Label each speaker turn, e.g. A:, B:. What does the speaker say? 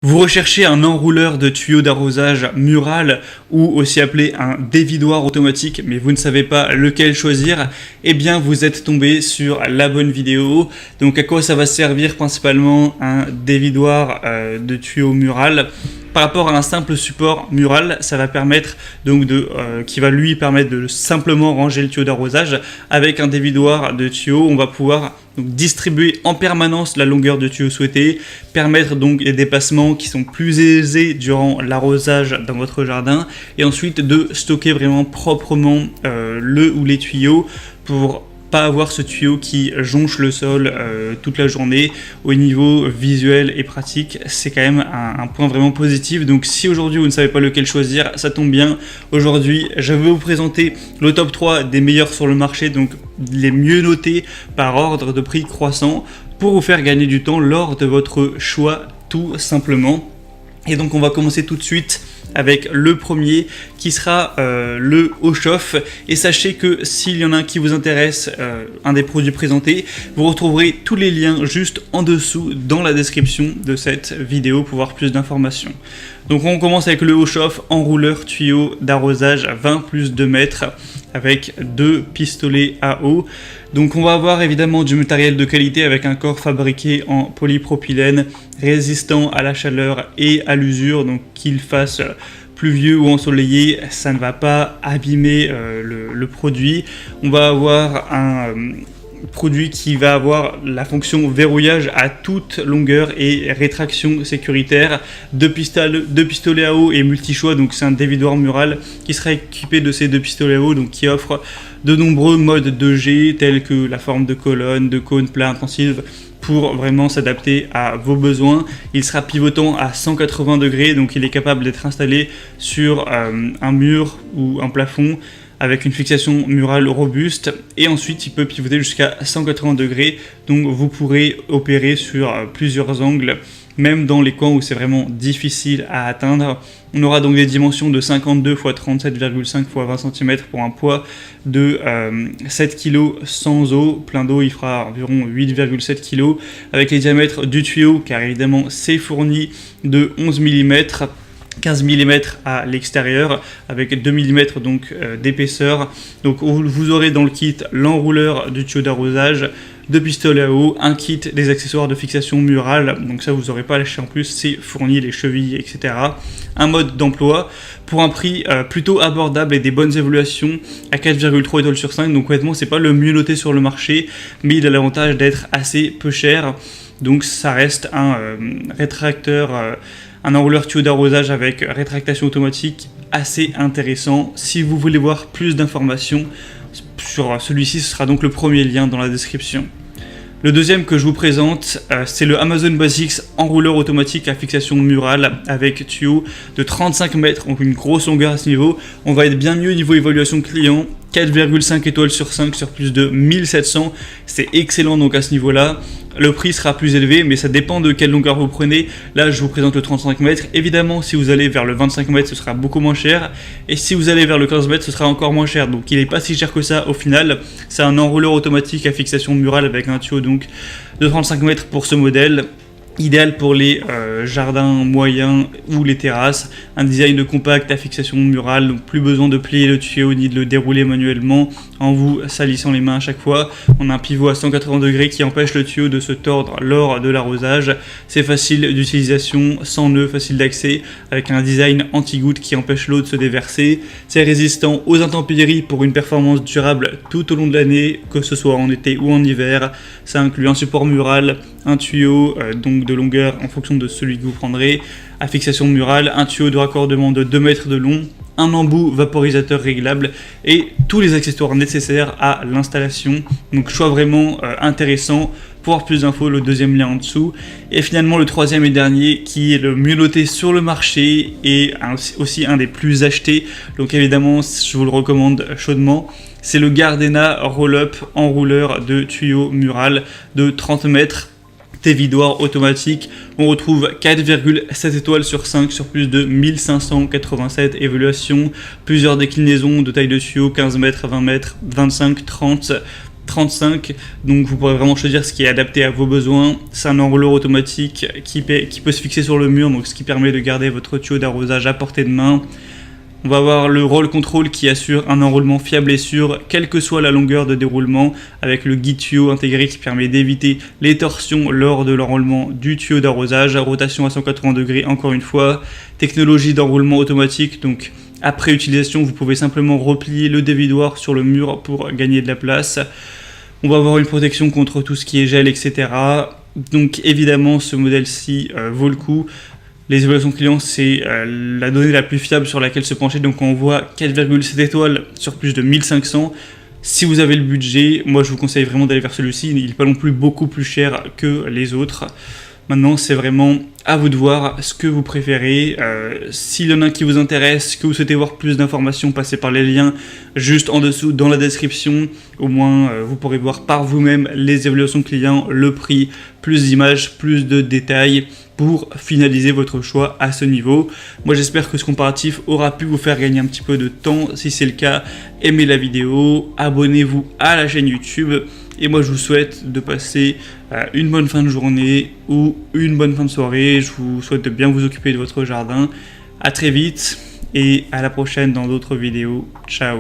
A: Vous recherchez un enrouleur de tuyaux d'arrosage mural ou aussi appelé un dévidoir automatique, mais vous ne savez pas lequel choisir, eh bien vous êtes tombé sur la bonne vidéo. Donc à quoi ça va servir principalement un dévidoir de tuyaux mural? Par rapport à un simple support mural, ça va permettre donc qui va lui permettre de simplement ranger le tuyau d'arrosage. Avec un dévidoir de tuyaux, on va pouvoir donc distribuer en permanence la longueur de tuyau souhaitée, permettre donc des dépassements qui sont plus aisés durant l'arrosage dans votre jardin, et ensuite de stocker vraiment proprement le ou les tuyaux pour pas avoir ce tuyau qui jonche le sol toute la journée. Au niveau visuel et pratique, c'est quand même un point vraiment positif. Donc si aujourd'hui vous ne savez pas lequel choisir, ça tombe bien. Aujourd'hui, je vais vous présenter le top 3 des meilleurs sur le marché, donc les mieux notés par ordre de prix croissant, pour vous faire gagner du temps lors de votre choix tout simplement. Et donc on va commencer tout de suite avec le premier qui sera le haut chauffe, et sachez que s'il y en a un qui vous intéresse, un des produits présentés, vous retrouverez tous les liens juste en dessous dans la description de cette vidéo pour voir plus d'informations. Donc on commence avec le haut chauffe enrouleur tuyau d'arrosage 20 plus 2 mètres avec 2 pistolets à eau. Donc on va avoir évidemment du matériel de qualité avec un corps fabriqué en polypropylène, résistant à la chaleur et à l'usure, donc qu'il fasse pluvieux ou ensoleillé, ça ne va pas abîmer le produit. On va avoir un produit qui va avoir la fonction verrouillage à toute longueur et rétraction sécuritaire, deux pistolets à eau et multi-choix, donc c'est un dévidoir mural qui sera équipé de ces deux pistolets à eau, donc qui offre de nombreux modes 2G tels que la forme de colonne, de cône, plat, intensive, pour vraiment s'adapter à vos besoins. Il sera pivotant à 180 degrés, donc il est capable d'être installé sur un mur ou un plafond avec une fixation murale robuste, et ensuite il peut pivoter jusqu'à 180 degrés, donc vous pourrez opérer sur plusieurs angles, même dans les coins où c'est vraiment difficile à atteindre. On aura donc des dimensions de 52 x 37,5 x 20 cm pour un poids de 7 kg sans eau. Plein d'eau, il fera environ 8,7 kg, avec les diamètres du tuyau, car évidemment c'est fourni, de 11 mm, 15 mm à l'extérieur avec 2 mm donc d'épaisseur. Donc vous aurez dans le kit l'enrouleur du tuyau d'arrosage, deux pistolets à eau, un kit des accessoires de fixation murale, donc ça vous n'aurez pas à lâcher en plus, c'est fourni, les chevilles, etc. Un mode d'emploi pour un prix plutôt abordable et des bonnes évaluations à 4,3 étoiles sur 5, donc honnêtement c'est pas le mieux noté sur le marché, mais il a l'avantage d'être assez peu cher. Donc ça reste un rétracteur, un enrouleur tuyau d'arrosage avec rétractation automatique assez intéressant. Si vous voulez voir plus d'informations sur celui-ci, ce sera donc le premier lien dans la description. Le deuxième que je vous présente, c'est le Amazon Basics enrouleur automatique à fixation murale avec tuyau de 35 mètres, donc une grosse longueur à ce niveau. On va être bien mieux au niveau évaluation client, 4,5 étoiles sur 5 sur plus de 1700, c'est excellent donc à ce niveau-là. Le prix sera plus élevé, mais ça dépend de quelle longueur vous prenez. Là, je vous présente le 35 mètres. Évidemment, si vous allez vers le 25 mètres, ce sera beaucoup moins cher. Et si vous allez vers le 15 mètres, ce sera encore moins cher. Donc, il n'est pas si cher que ça au final. C'est un enrouleur automatique à fixation murale avec un tuyau donc de 35 mètres pour ce modèle. Idéal pour les jardins moyens ou les terrasses. Un design de compact à fixation murale, donc plus besoin de plier le tuyau ni de le dérouler manuellement en vous salissant les mains à chaque fois. On a un pivot à 180 degrés qui empêche le tuyau de se tordre lors de l'arrosage. C'est facile d'utilisation, sans nœud, facile d'accès, avec un design anti-goutte qui empêche l'eau de se déverser. C'est résistant aux intempéries pour une performance durable tout au long de l'année, que ce soit en été ou en hiver. Ça inclut un support mural, un tuyau donc de longueur en fonction de celui que vous prendrez, à fixation murale, un tuyau de raccordement de 2 mètres de long, un embout vaporisateur réglable et tous les accessoires nécessaires à l'installation. Donc choix vraiment intéressant. Pour avoir plus d'infos, le deuxième lien en dessous. Et finalement le troisième et dernier qui est le mieux noté sur le marché et aussi un des plus achetés. Donc évidemment je vous le recommande chaudement. C'est le Gardena Roll-Up enrouleur de tuyau mural de 30 mètres. Dévidoir automatique, on retrouve 4,7 étoiles sur 5 sur plus de 1587 évaluations, plusieurs déclinaisons de taille de tuyau, 15 mètres, 20 mètres, 25, 30, 35, donc vous pourrez vraiment choisir ce qui est adapté à vos besoins. C'est un enrouleur automatique qui peut se fixer sur le mur, donc ce qui permet de garder votre tuyau d'arrosage à portée de main. On va avoir le roll control qui assure un enroulement fiable et sûr, quelle que soit la longueur de déroulement, avec le guide tuyau intégré qui permet d'éviter les torsions lors de l'enroulement du tuyau d'arrosage, rotation à 180 degrés encore une fois, technologie d'enroulement automatique, donc après utilisation vous pouvez simplement replier le dévidoir sur le mur pour gagner de la place. On va avoir une protection contre tout ce qui est gel, etc. Donc évidemment ce modèle-ci vaut le coup. Les évaluations clients, c'est la donnée la plus fiable sur laquelle se pencher. Donc on voit 4,7 étoiles sur plus de 1500. Si vous avez le budget, moi je vous conseille vraiment d'aller vers celui-ci. Il n'est pas non plus beaucoup plus cher que les autres. Maintenant, c'est vraiment à vous de voir ce que vous préférez. S'il y en a un qui vous intéresse, que vous souhaitez voir plus d'informations, passez par les liens juste en dessous dans la description. Au moins, vous pourrez voir par vous-même les évaluations clients, le prix, plus d'images, plus de détails pour finaliser votre choix à ce niveau. Moi, j'espère que ce comparatif aura pu vous faire gagner un petit peu de temps. Si c'est le cas, aimez la vidéo, abonnez-vous à la chaîne YouTube. Et moi, je vous souhaite de passer une bonne fin de journée ou une bonne fin de soirée. Je vous souhaite de bien vous occuper de votre jardin. À très vite et à la prochaine dans d'autres vidéos. Ciao.